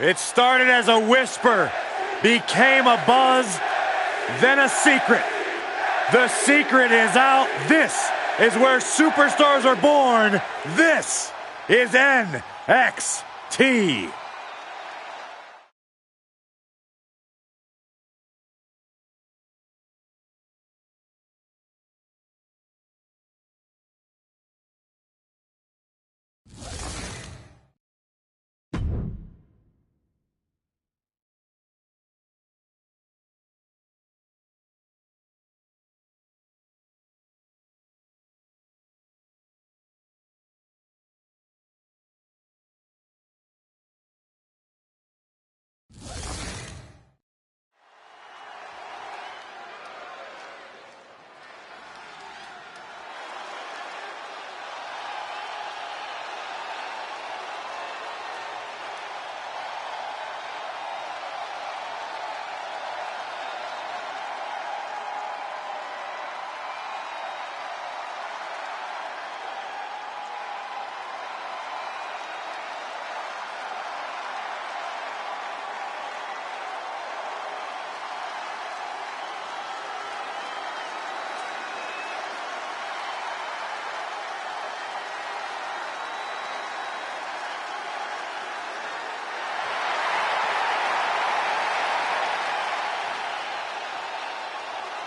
It started as a whisper, became a buzz, then a secret. The secret is out. This is where superstars are born. This is NXT.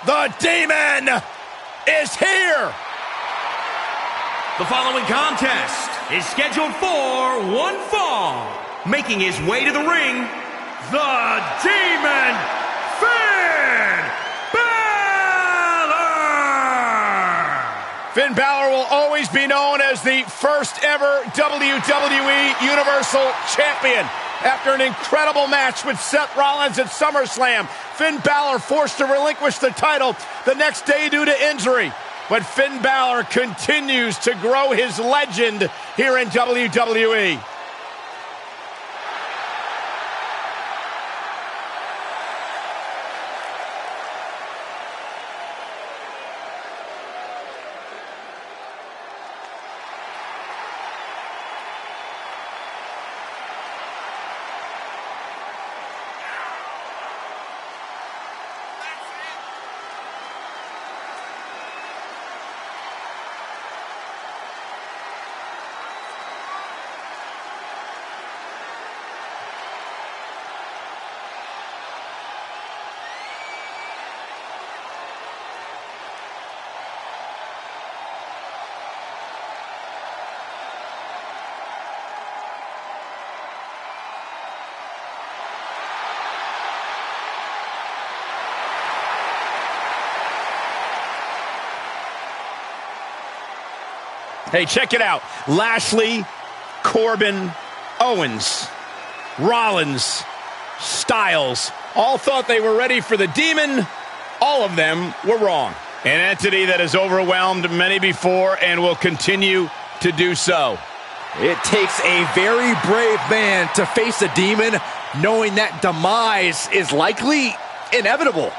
The Demon is here! The following contest is scheduled for one fall. Making his way to the ring, the Demon, Finn Balor! Finn Balor will always be known as the first ever WWE Universal Champion. After an incredible match with Seth Rollins at SummerSlam, Finn Balor forced to relinquish the title the next day due to injury. But Finn Balor continues to grow his legend here in WWE. Hey, check it out. Lashley, Corbin, Owens, Rollins, Styles all thought they were ready for the Demon. All of them were wrong. An entity that has overwhelmed many before and will continue to do so. It takes a very brave man to face a Demon, knowing that demise is likely inevitable.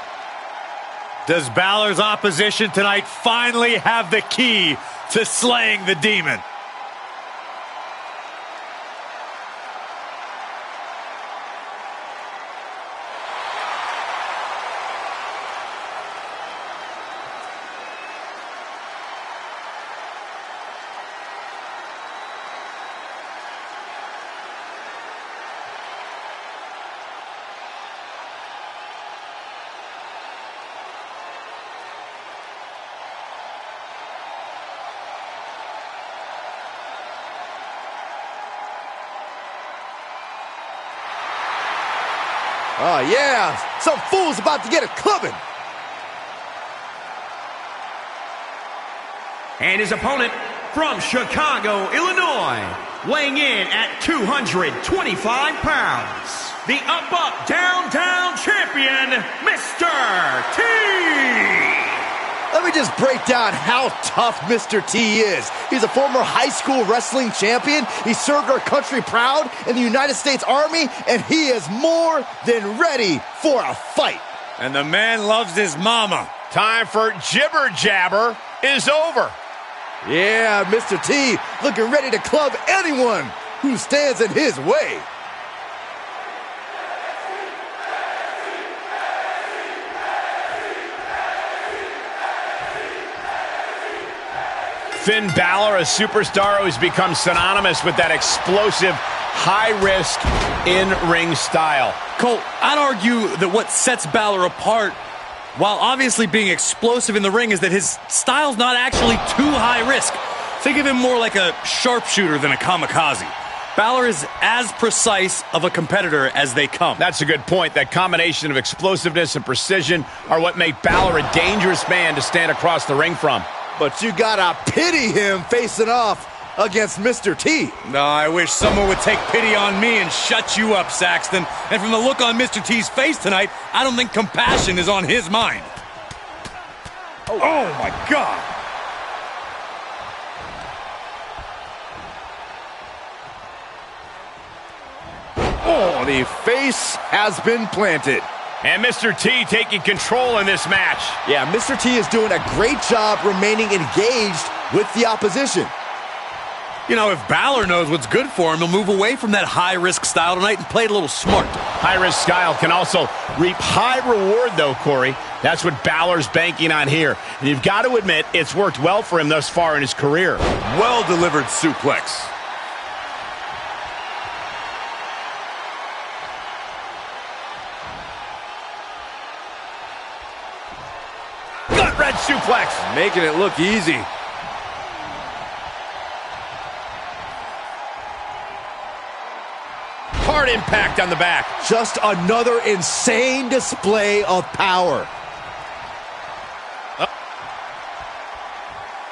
Does Balor's opposition tonight finally have the key to slaying the Demon? Oh, yeah. Some fool's about to get a clubbing. And his opponent from Chicago, Illinois, weighing in at 225 pounds, the up, down, down champion, Mr. T. Let me just break down how tough Mr. T is. He's a former high school wrestling champion. He served our country proud in the United States Army, and he is more than ready for a fight. And the man loves his mama. Time for Jibber Jabber is over. Yeah, Mr. T looking ready to club anyone who stands in his way. Finn Balor, a superstar who's become synonymous with that explosive, high-risk, in-ring style. Cole, I'd argue that what sets Balor apart, while obviously being explosive in the ring, is that his style's not actually too high risk. Think of him more like a sharpshooter than a kamikaze. Balor is as precise of a competitor as they come. That's a good point. That combination of explosiveness and precision are what make Balor a dangerous man to stand across the ring from. But you gotta pity him facing off against Mr. T. No, I wish someone would take pity on me and shut you up, Saxton. And from the look on Mr. T's face tonight, I don't think compassion is on his mind. Oh my God. Oh, the face has been planted. And Mr. T taking control in this match. Yeah, Mr. T is doing a great job remaining engaged with the opposition. You know, if Balor knows what's good for him, he'll move away from that high-risk style tonight and play it a little smart. High-risk style can also reap high reward, though, Corey. That's what Balor's banking on here. And you've got to admit, it's worked well for him thus far in his career. Well-delivered suplex. Gut-wrench suplex. Making it look easy. Hard impact on the back. Just another insane display of power.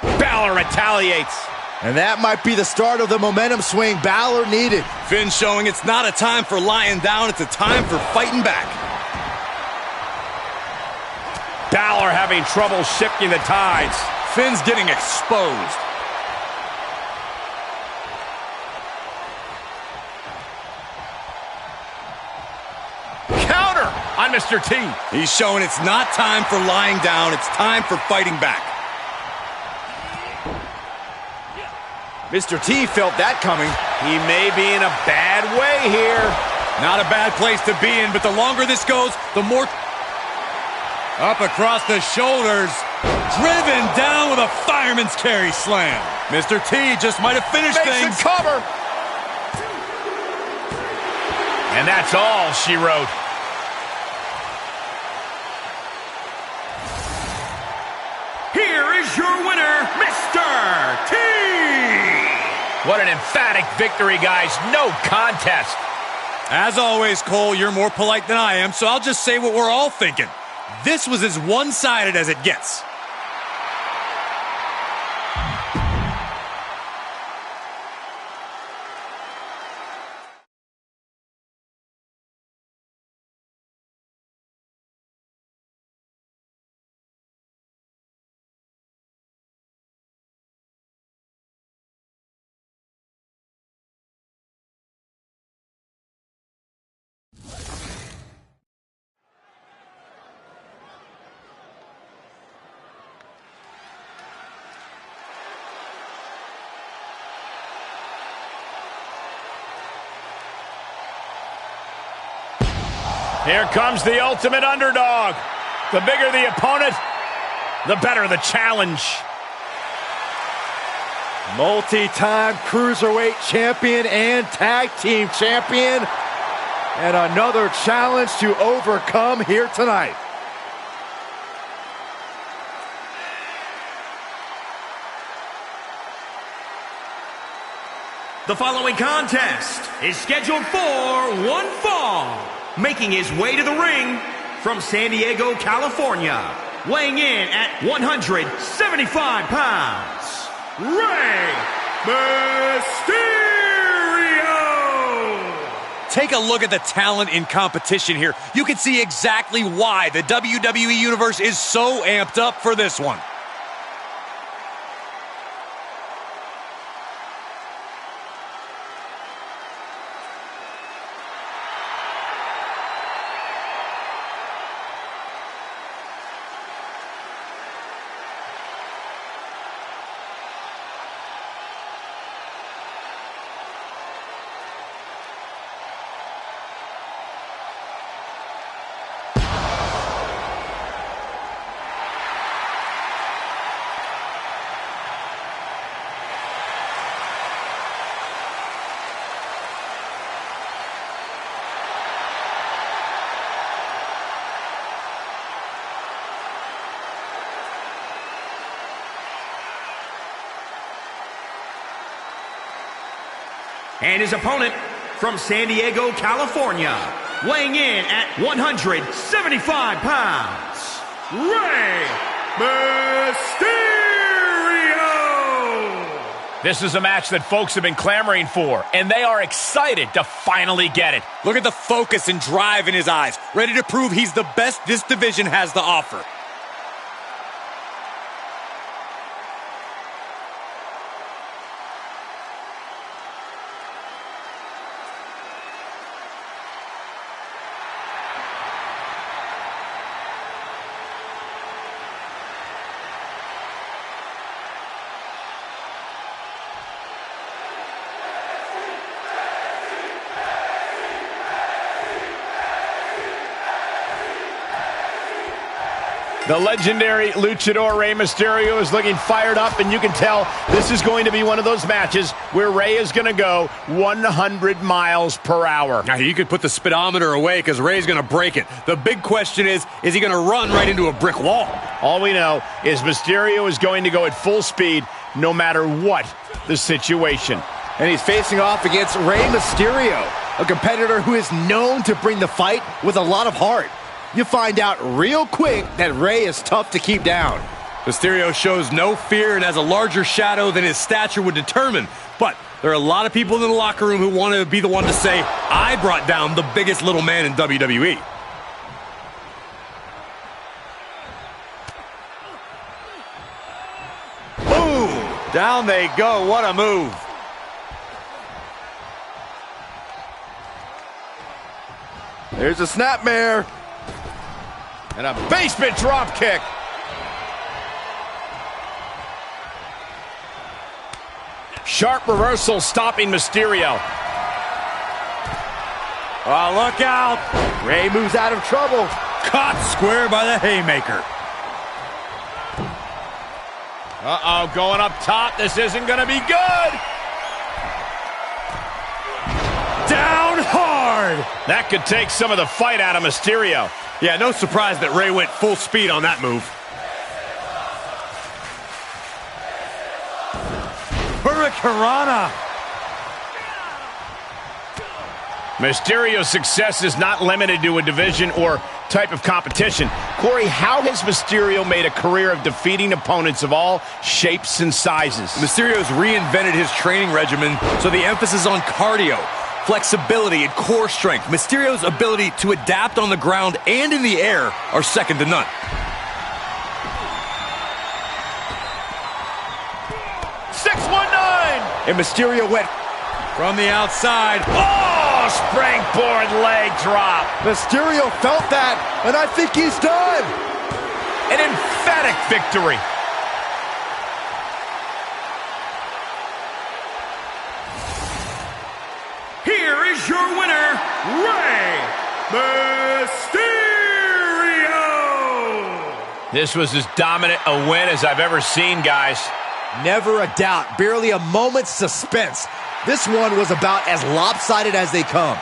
Balor retaliates. And that might be the start of the momentum swing Balor needed. Finn showing it's not a time for lying down, it's a time for fighting back. Balor having trouble shifting the tides. Finn's getting exposed. Counter on Mr. T. He's showing it's not time for lying down, it's time for fighting back. Mr. T felt that coming. He may be in a bad way here. Not a bad place to be in, but the longer this goes, the more... Up across the shoulders, driven down with a fireman's carry slam. Mr. T just might have finished things. Makes a cover. And that's all she wrote. Here is your winner, Mr. T. What an emphatic victory, guys. No contest. As always, Cole, you're more polite than I am, so I'll just say what we're all thinking. This was as one-sided as it gets. Here comes the ultimate underdog. The bigger the opponent, the better the challenge. Multi-time Cruiserweight champion and tag team champion. And another challenge to overcome here tonight. The following contest is scheduled for one fall. Making his way to the ring from San Diego, California, weighing in at 175 pounds, Rey Mysterio! Take a look at the talent in competition here. You can see exactly why the WWE Universe is so amped up for this one. And his opponent from San Diego, California, weighing in at 175 pounds, Rey Mysterio! This is a match that folks have been clamoring for, and they are excited to finally get it. Look at the focus and drive in his eyes, ready to prove he's the best this division has to offer. The legendary luchador Rey Mysterio is looking fired up, and you can tell this is going to be one of those matches where Rey is going to go 100 miles per hour. Now, you could put the speedometer away because Rey's going to break it. The big question is he going to run right into a brick wall? All we know is Mysterio is going to go at full speed no matter what the situation. And he's facing off against Rey Mysterio, a competitor who is known to bring the fight with a lot of heart. You find out real quick that Rey is tough to keep down. Mysterio shows no fear and has a larger shadow than his stature would determine. But there are a lot of people in the locker room who want to be the one to say, I brought down the biggest little man in WWE. Boom! Down they go. What a move. There's a snapmare. And a basement drop kick. Sharp reversal stopping Mysterio. Oh, look out. Rey moves out of trouble. Caught square by the haymaker. Uh-oh, going up top. This isn't going to be good. Down hard. That could take some of the fight out of Mysterio. Yeah, no surprise that Rey went full speed on that move. Hurricanrana. Mysterio's success is not limited to a division or type of competition. Corey, how has Mysterio made a career of defeating opponents of all shapes and sizes? Mysterio's reinvented his training regimen, so the emphasis on cardio, flexibility, and core strength. Mysterio's ability to adapt on the ground and in the air are second to none. And Mysterio went from the outside. Oh, springboard leg drop. Mysterio felt that, and I think he's done. An emphatic victory. Here is your winner, Rey Mysterio! This was as dominant a win as I've ever seen, guys. Never a doubt, barely a moment's suspense. This one was about as lopsided as they come.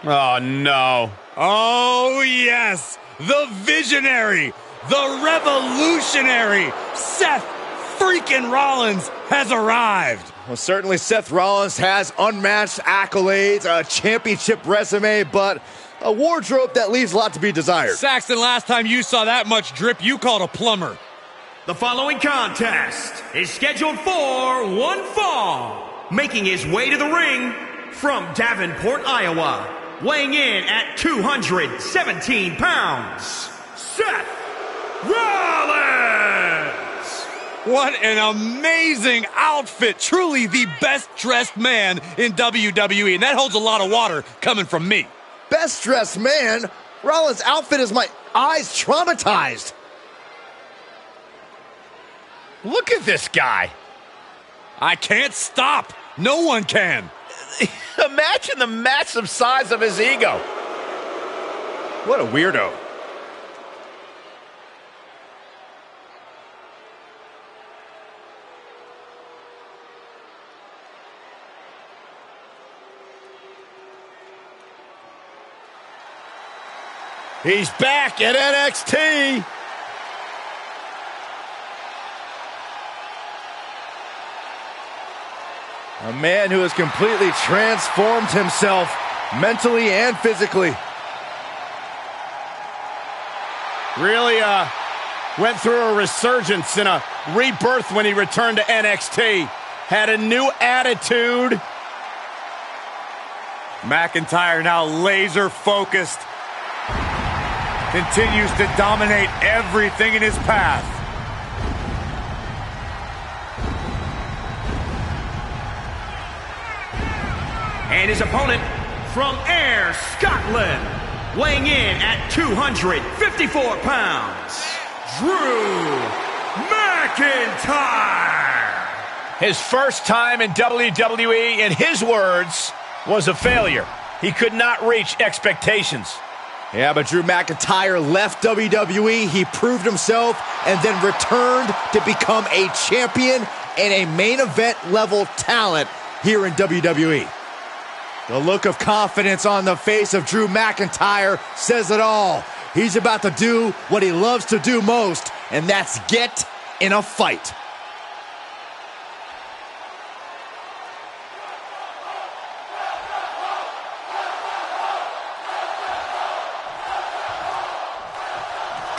Oh, no. Oh, yes. The visionary, the revolutionary, Seth freaking Rollins has arrived. Well, certainly Seth Rollins has unmatched accolades, a championship resume, but a wardrobe that leaves a lot to be desired. Saxton, last time you saw that much drip, you called a plumber. The following contest is scheduled for one fall. Making his way to the ring from Davenport, Iowa, weighing in at 217 pounds, Seth Rollins! What an amazing outfit. Truly the best dressed man in WWE, and that holds a lot of water coming from me. Best dressed man? Rollins' outfit has my eyes traumatized. Look at this guy. I can't stop. No one can. Imagine the massive size of his ego. What a weirdo. He's back at NXT. A man who has completely transformed himself mentally and physically. Really went through a resurgence and a rebirth when he returned to NXT. Had a new attitude. McIntyre now laser focused. Continues to dominate everything in his path. And his opponent from Ayr, Scotland, weighing in at 254 pounds, Drew McIntyre. His first time in WWE, in his words, was a failure. He could not reach expectations. Yeah, but Drew McIntyre left WWE, he proved himself, and then returned to become a champion and a main event level talent here in WWE. The look of confidence on the face of Drew McIntyre says it all. He's about to do what he loves to do most, and that's get in a fight.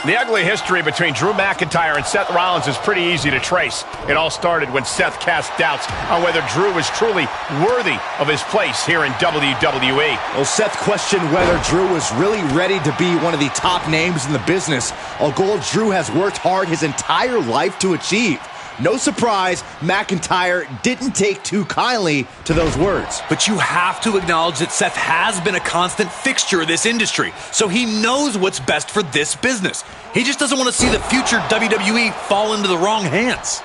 The ugly history between Drew McIntyre and Seth Rollins is pretty easy to trace. It all started when Seth cast doubts on whether Drew was truly worthy of his place here in WWE. Well, Seth questioned whether Drew was really ready to be one of the top names in the business, a goal Drew has worked hard his entire life to achieve. No surprise, McIntyre didn't take too kindly to those words. But you have to acknowledge that Seth has been a constant fixture of this industry, so he knows what's best for this business. He just doesn't want to see the future WWE fall into the wrong hands.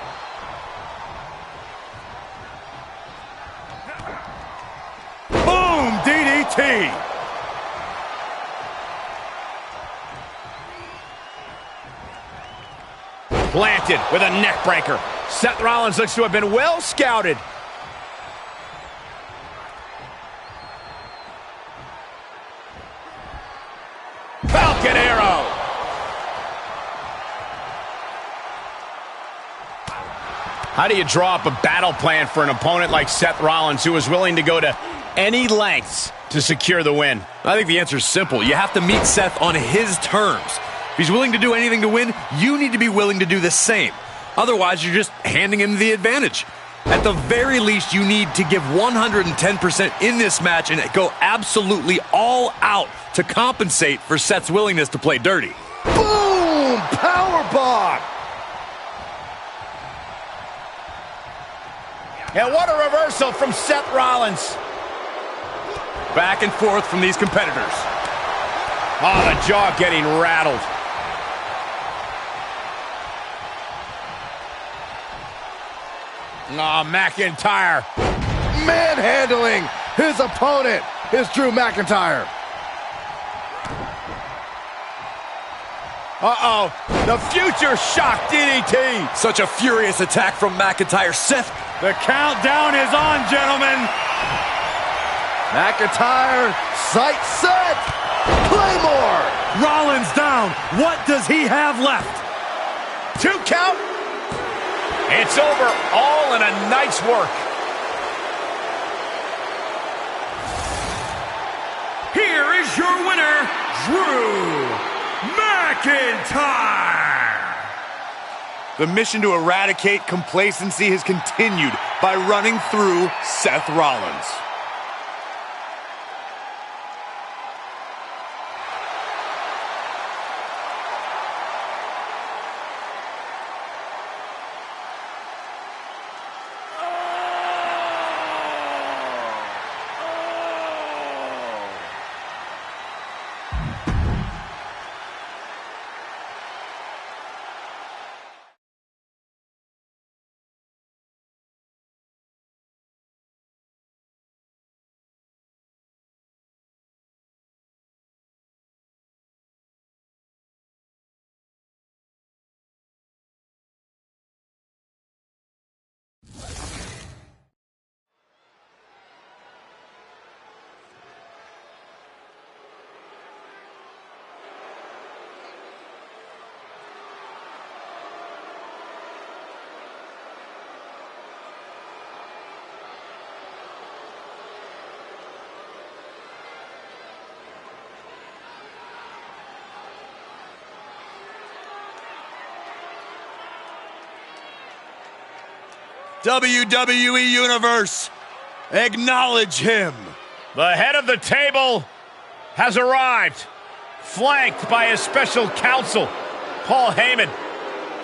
Boom! DDT! Planted with a neck breaker. Seth Rollins looks to have been well scouted. Falcon Arrow. How do you draw up a battle plan for an opponent like Seth Rollins, who is willing to go to any lengths to secure the win? I think the answer is simple. You have to meet Seth on his terms. If he's willing to do anything to win, you need to be willing to do the same. Otherwise, you're just handing him the advantage. At the very least, you need to give 110% in this match and go absolutely all out to compensate for Seth's willingness to play dirty. Boom! Powerbomb! And what a reversal from Seth Rollins. Back and forth from these competitors. Oh, the jaw getting rattled. Oh, McIntyre. Manhandling his opponent is Drew McIntyre. Uh-oh, the future shock DDT. Such a furious attack from McIntyre. Seth. The countdown is on, gentlemen. McIntyre, sight set, Claymore. Rollins down. What does he have left? 2 count. It's over, all in a night's work. Here is your winner, Drew McIntyre. The mission to eradicate complacency has continued by running through Seth Rollins. WWE Universe, acknowledge him. The head of the table has arrived, flanked by his special counsel, Paul Heyman.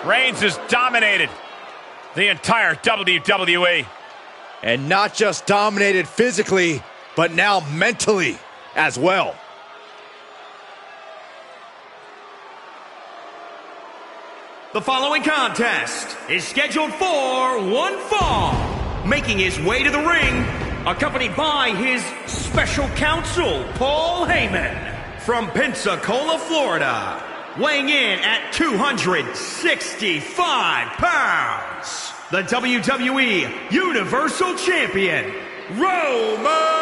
Reigns has dominated the entire WWE. And not just dominated physically, but now mentally as well. The following contest is scheduled for one fall. Making his way to the ring, accompanied by his special counsel, Paul Heyman. From Pensacola, Florida, weighing in at 265 pounds, the WWE Universal Champion, Roman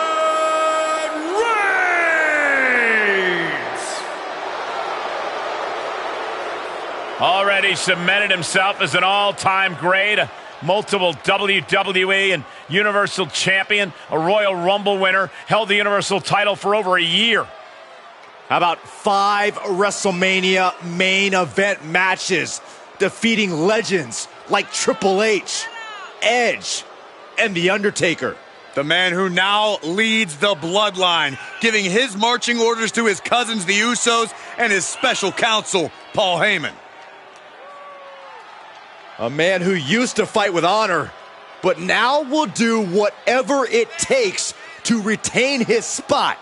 Already cemented himself as an all-time great, a multiple WWE and Universal Champion, a Royal Rumble winner, held the Universal title for over a year. How about 5 WrestleMania main event matches, defeating legends like Triple H, Edge, and The Undertaker. The man who now leads the bloodline, giving his marching orders to his cousins, the Usos, and his special counsel, Paul Heyman. A man who used to fight with honor, but now will do whatever it takes to retain his spot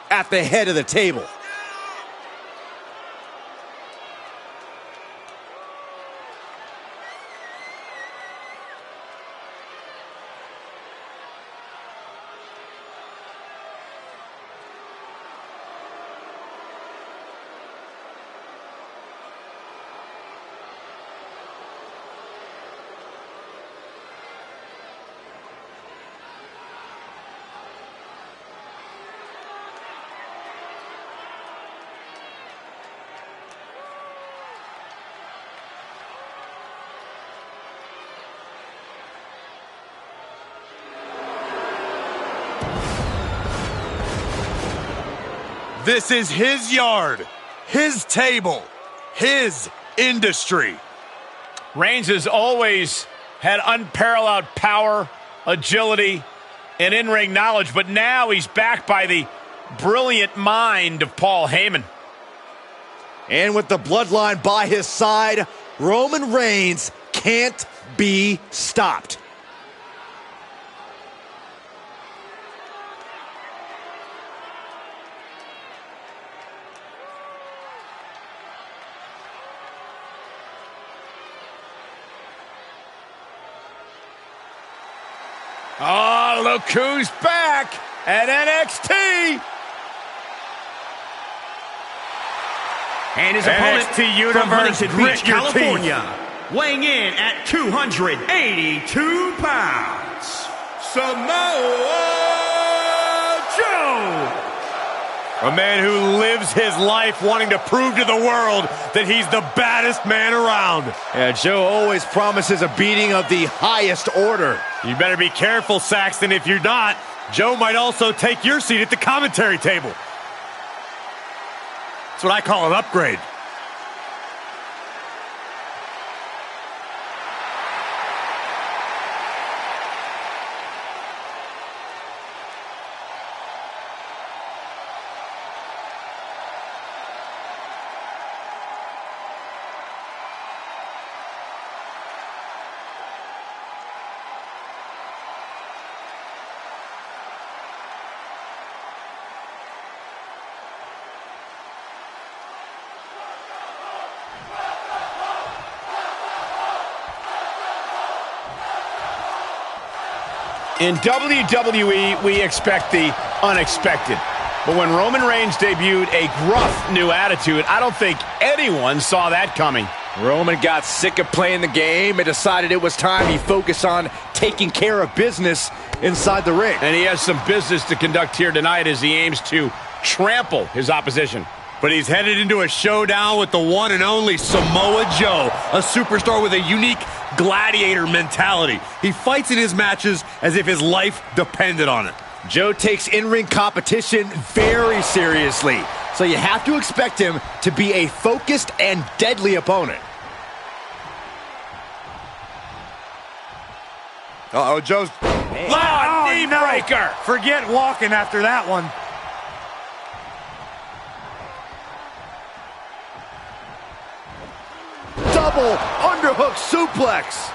at the head of the table. This is his yard, his table, his industry. Reigns has always had unparalleled power, agility, and in-ring knowledge, but now he's backed by the brilliant mind of Paul Heyman. And with the bloodline by his side, Roman Reigns can't be stopped. Oh, look who's back at NXT. And his opponent NXT from Universe, Huntington Beach, grit your California, weighing in at 282 pounds, Samoa Joe. A man who lives his life wanting to prove to the world that he's the baddest man around. Yeah, Joe always promises a beating of the highest order. You better be careful, Saxton. If you're not, Joe might also take your seat at the commentary table. That's what I call an upgrade. In WWE, we expect the unexpected. But when Roman Reigns debuted a gruff new attitude, I don't think anyone saw that coming. Roman got sick of playing the game and decided it was time he focused on taking care of business inside the ring. And he has some business to conduct here tonight as he aims to trample his opposition. But he's headed into a showdown with the one and only Samoa Joe, a superstar with a unique gladiator mentality. He fights in his matches as if his life depended on it. Joe takes in-ring competition very seriously, so you have to expect him to be a focused and deadly opponent. Uh-oh, Joe's... Knee breaker. Forget walking after that one. Double underhook suplex.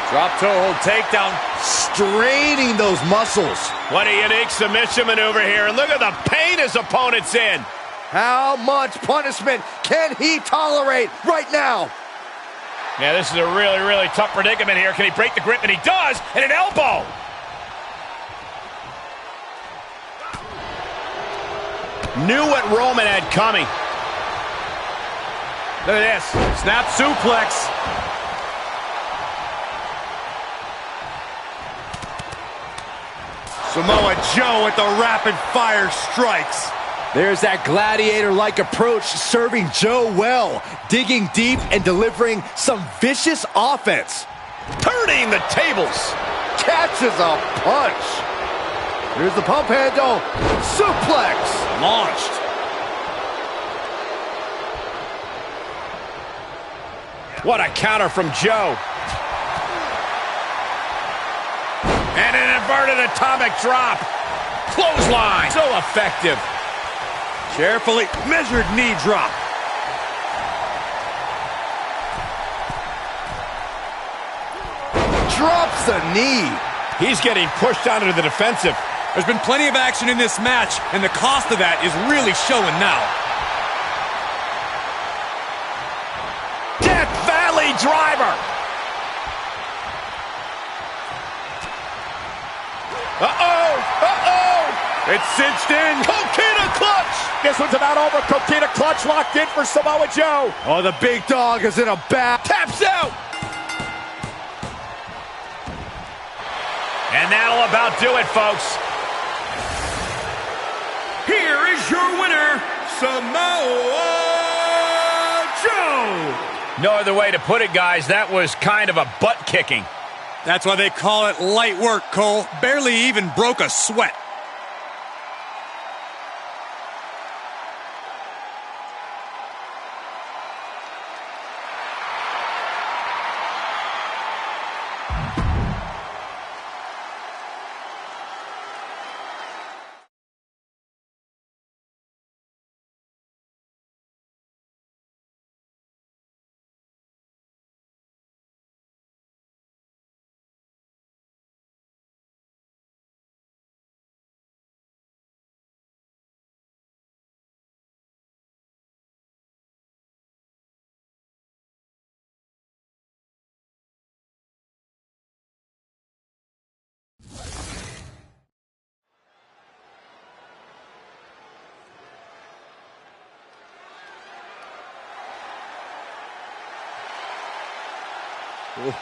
Drop toe hold takedown. Straining those muscles. What a unique submission maneuver here. And look at the pain his opponent's in. How much punishment can he tolerate right now? Yeah, this is a really, really tough predicament here. Can he break the grip? And he does. And an elbow. Knew what Roman had coming. Look at this. Snap suplex. Samoa Joe with the rapid fire strikes. There's that gladiator-like approach serving Joe well. Digging deep and delivering some vicious offense. Turning the tables. Catches a punch. Here's the pump handle. Suplex. Launched. What a counter from Joe. And an inverted atomic drop. Clothesline. So effective. Carefully measured knee drop. Drops the knee. He's getting pushed out into the defensive. There's been plenty of action in this match, and the cost of that is really showing now. Death Valley driver. Uh-oh. Uh-oh. It's cinched in. Coquina clutch. This one's about over. Coquina clutch locked in for Samoa Joe. Oh, the big dog is in a bad. Taps out. And that'll about do it, folks. Here is your winner, Samoa Joe. No other way to put it, guys. That was kind of a butt kicking. That's why they call it light work, Cole. Barely even broke a sweat.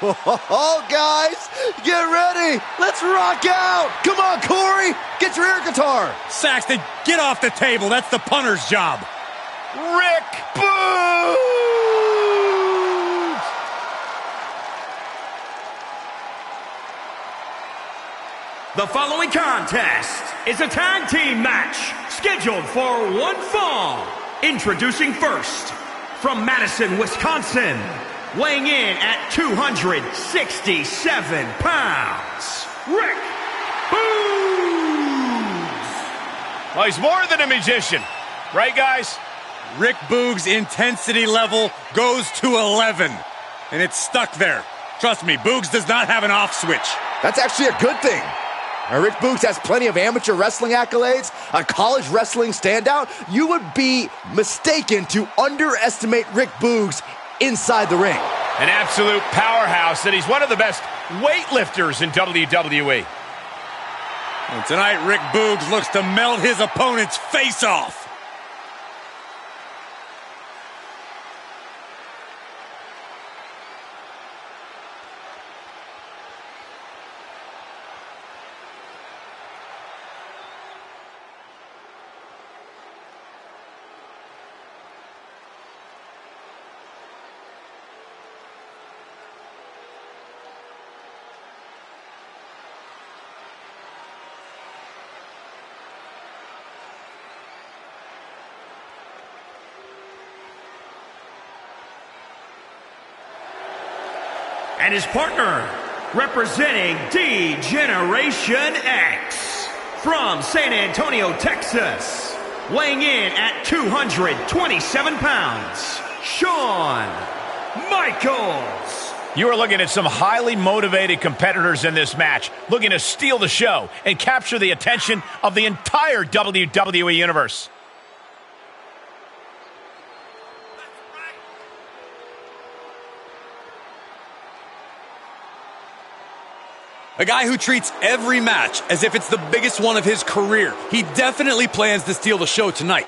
Oh, guys, get ready. Let's rock out. Come on, Corey. Get your air guitar. Saxton, get off the table. That's the punter's job. Rick Boogs! The following contest is a tag team match scheduled for one fall. Introducing first, from Madison, Wisconsin, weighing in at 267 pounds, Rick Boogs. Well, he's more than a magician. Right, guys? Rick Boogs' intensity level goes to 11. And it's stuck there. Trust me, Boogs does not have an off switch. That's actually a good thing. Rick Boogs has plenty of amateur wrestling accolades, a college wrestling standout. You would be mistaken to underestimate Rick Boogs inside the ring. An absolute powerhouse, and he's one of the best weightlifters in WWE. And tonight, Rick Boogs looks to melt his opponent's face off. And his partner, representing D-Generation X, from San Antonio, Texas, weighing in at 227 pounds, Shawn Michaels. You are looking at some highly motivated competitors in this match, looking to steal the show and capture the attention of the entire WWE Universe. A guy who treats every match as if it's the biggest one of his career. He definitely plans to steal the show tonight.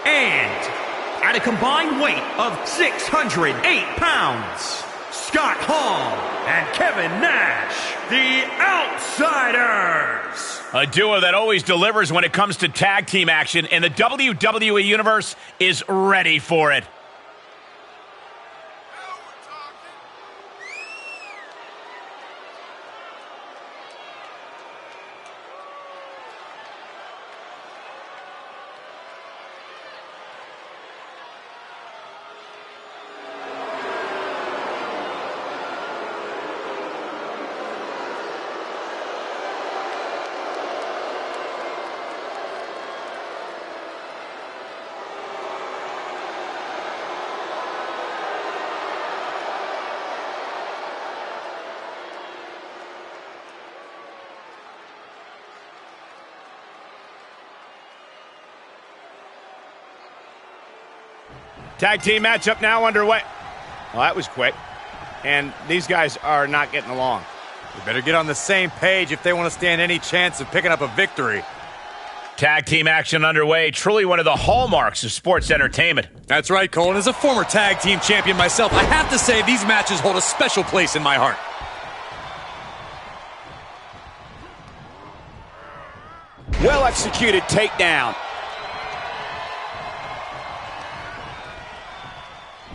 And at a combined weight of 608 pounds, Scott Hall and Kevin Nash, the Outsiders. A duo that always delivers when it comes to tag team action, and the WWE Universe is ready for it. Tag team matchup now underway. Well, that was quick. And these guys are not getting along. They better get on the same page if they want to stand any chance of picking up a victory. Tag team action underway. Truly one of the hallmarks of sports entertainment. That's right, Cole. And as a former tag team champion myself, I have to say these matches hold a special place in my heart. Well executed takedown.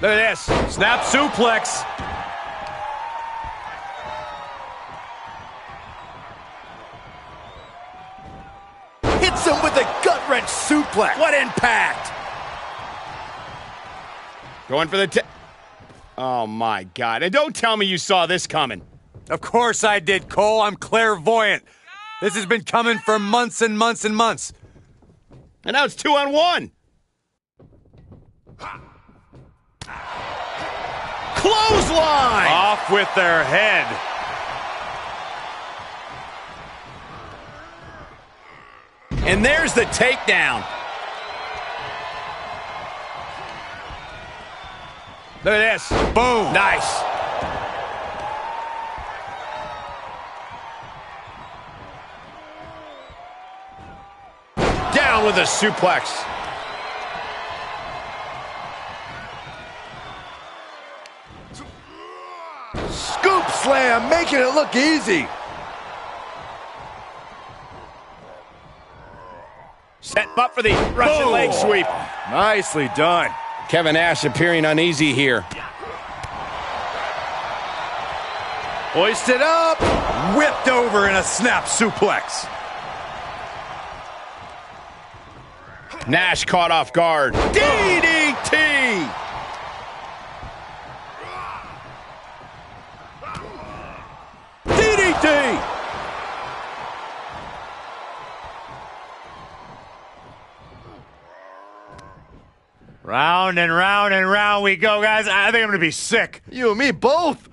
Look at this. Snap suplex. Hits him with a gut-wrench suplex. What impact! Going for the oh, my God. And don't tell me you saw this coming. Of course I did, Cole. I'm clairvoyant. This has been coming for months and months and months. And now it's 2-on-1. Clothesline! Off with their head. And there's the takedown. Look at this. Boom. Nice. Down with a suplex. Scoop slam, making it look easy. Set up for the Russian leg sweep. Nicely done. Kevin Nash appearing uneasy here. Hoisted up. Whipped over in a snap suplex. Nash caught off guard. DDT! DDT! Round and round and round we go, guys. I think I'm going to be sick. You and me both.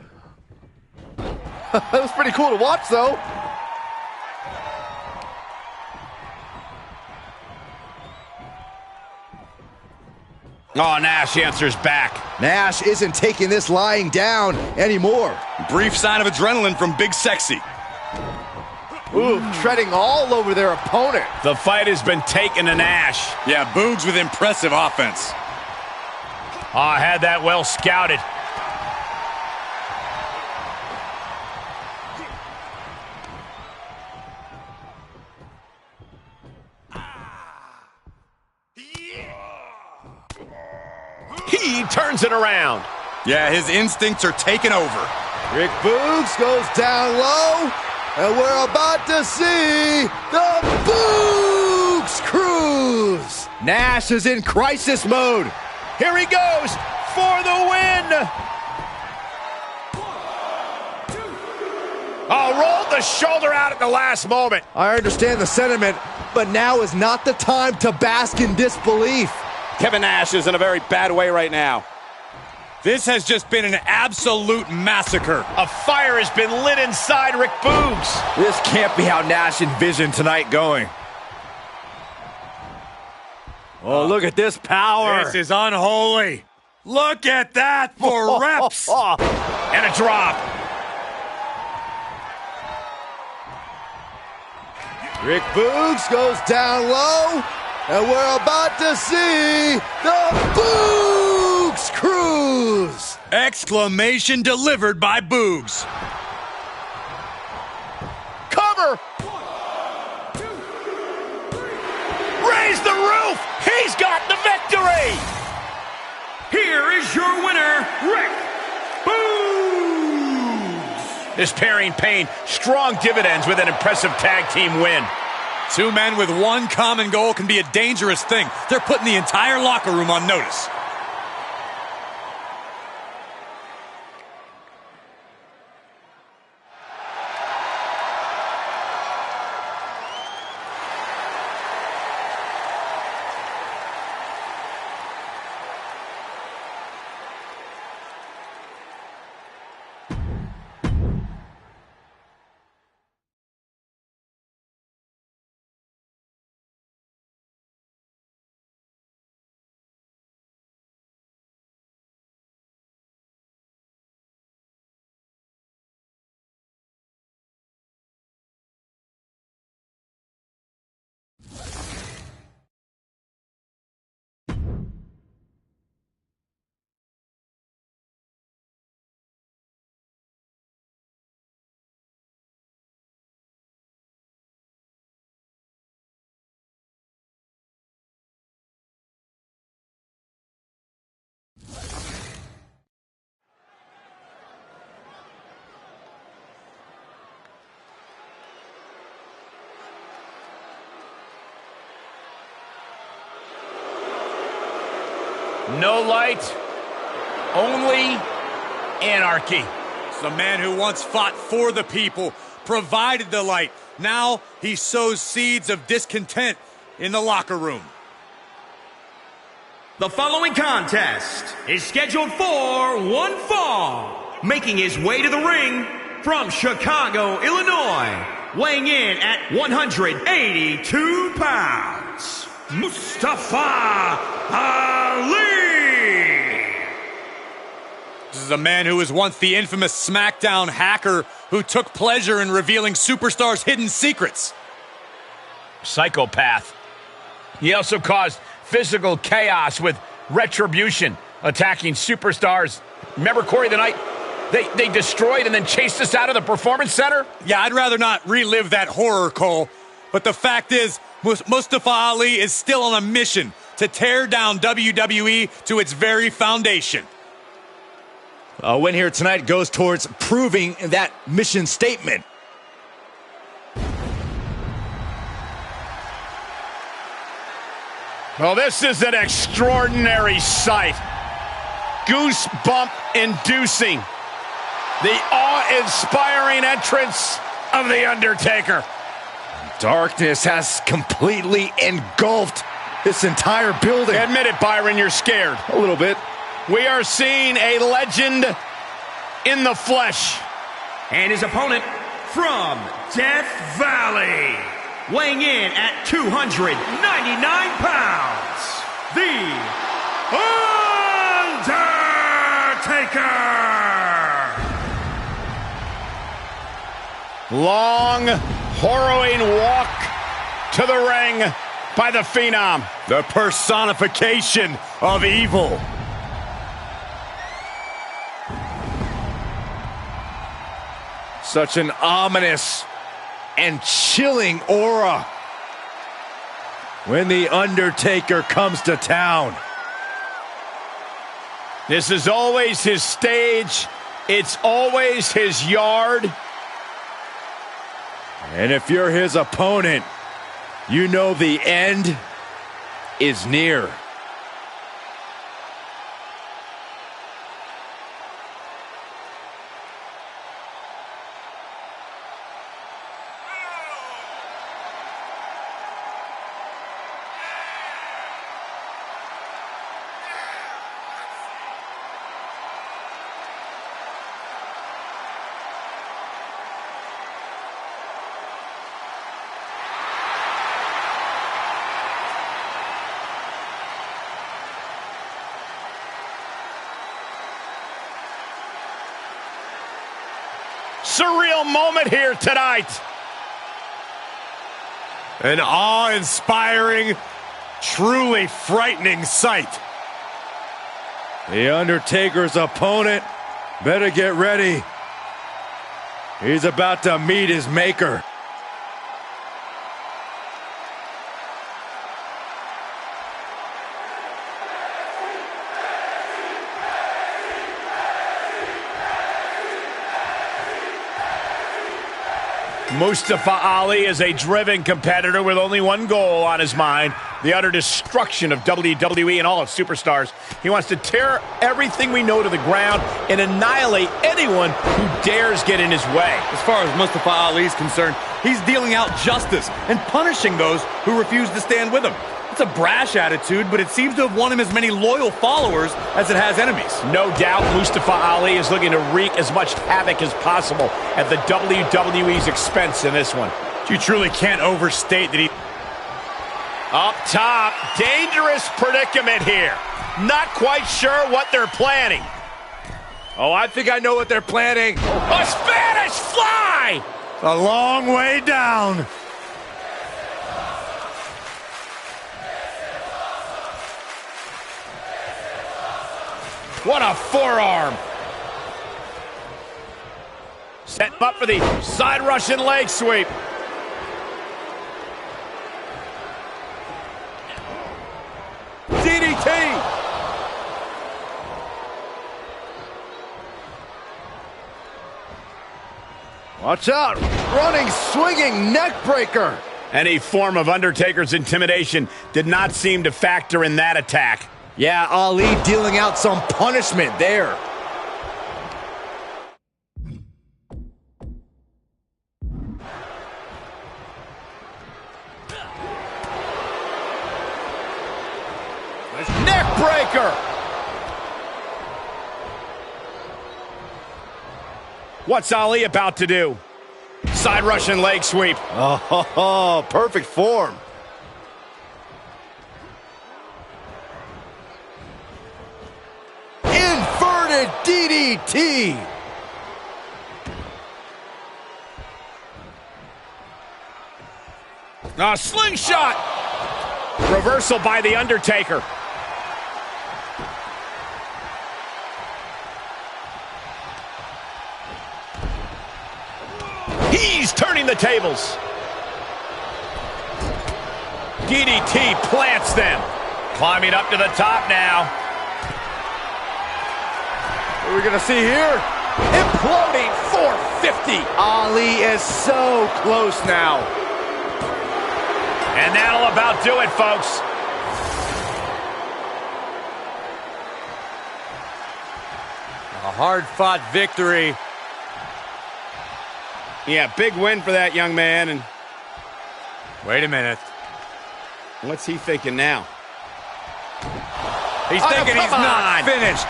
That was pretty cool to watch, though. Oh, Nash answers back. Nash isn't taking this lying down anymore. Brief sign of adrenaline from Big Sexy. Ooh, treading all over their opponent. The fight has been taken to Nash. Yeah, Boogs with impressive offense. Oh, had that well scouted. He turns it around. Yeah, his instincts are taking over. Rick Boogs goes down low, and we're about to see the Boogs Cruise. Nash is in crisis mode. Here he goes for the win. Oh, rolled the shoulder out at the last moment. I understand the sentiment, but now is not the time to bask in disbelief. Kevin Nash is in a very bad way right now. This has just been an absolute massacre. A fire has been lit inside Rick Boogs. This can't be how Nash envisioned tonight going. Oh, look at this power. This is unholy. Look at that for reps. And a drop. Rick Boogs goes down low, and we're about to see the Boogs Cruise. Exclamation delivered by Boogs. Cover. Raise the roof. He's got the victory. Here is your winner, Rick Boogs. This pairing paid strong dividends with an impressive tag team win. Two men with one common goal can be a dangerous thing. They're putting the entire locker room on notice. No light, only anarchy. It's the man who once fought for the people, provided the light. Now he sows seeds of discontent in the locker room. The following contest is scheduled for one fall. Making his way to the ring from Chicago, Illinois, weighing in at 182 pounds, Mustafa Ali. This is a man who was once the infamous SmackDown hacker who took pleasure in revealing superstars' hidden secrets. Psychopath. He also caused physical chaos with retribution, attacking superstars. Remember, Corey, the night they destroyed and then chased us out of the Performance Center? Yeah, I'd rather not relive that horror, Cole. But the fact is, Mustafa Ali is still on a mission to tear down WWE to its very foundation. A win here tonight goes towards proving that mission statement. Well, this is an extraordinary sight. Goosebump-inducing. The awe-inspiring entrance of The Undertaker. Darkness has completely engulfed this entire building. Admit it, Byron, you're scared. A little bit. We are seeing a legend in the flesh. And his opponent from Death Valley, weighing in at 299 pounds, the Undertaker! Long, harrowing walk to the ring by the Phenom. The personification of evil. Such an ominous and chilling aura When the Undertaker comes to town. This is always his stage. It's always his yard. And if you're his opponent, you know the end is near. Surreal moment here tonight. An awe-inspiring, truly frightening sight. The Undertaker's opponent better get ready. He's about to meet his maker. Mustafa Ali is a driven competitor with only one goal on his mind: the utter destruction of WWE and all its superstars. He wants to tear everything we know to the ground and annihilate anyone who dares get in his way. As far as Mustafa Ali is concerned, he's dealing out justice and punishing those who refuse to stand with him. It's a brash attitude, but it seems to have won him as many loyal followers as it has enemies. No doubt Mustafa Ali is looking to wreak as much havoc as possible at the WWE's expense in this one. You truly can't overstate that he... Up top, dangerous predicament here. Not quite sure what they're planning. Oh, I think I know what they're planning. A Spanish fly! A long way down. What a forearm. Set him up for the side Russian leg sweep. DDT. Watch out! Running, swinging neck breaker. Any form of Undertaker's intimidation did not seem to factor in that attack. Yeah, Ali dealing out some punishment there. Neck breaker. What's Ali about to do? Side Russian leg sweep. Oh, perfect form. Inverted DDT. A slingshot. Reversal by The Undertaker. He's turning the tables. DDT plants them. Climbing up to the top now. What are we gonna see here? Imploding 450. Ali is so close now. And that'll about do it, folks. A hard-fought victory. Yeah, big win for that young man. And Wait a minute. what's he thinking now? He's Oh, thinking come he's not on. finished.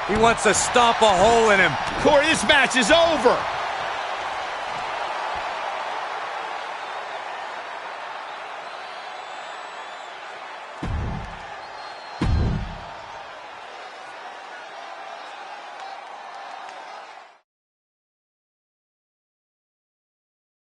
He wants to stomp a hole in him. Corey, this match is over.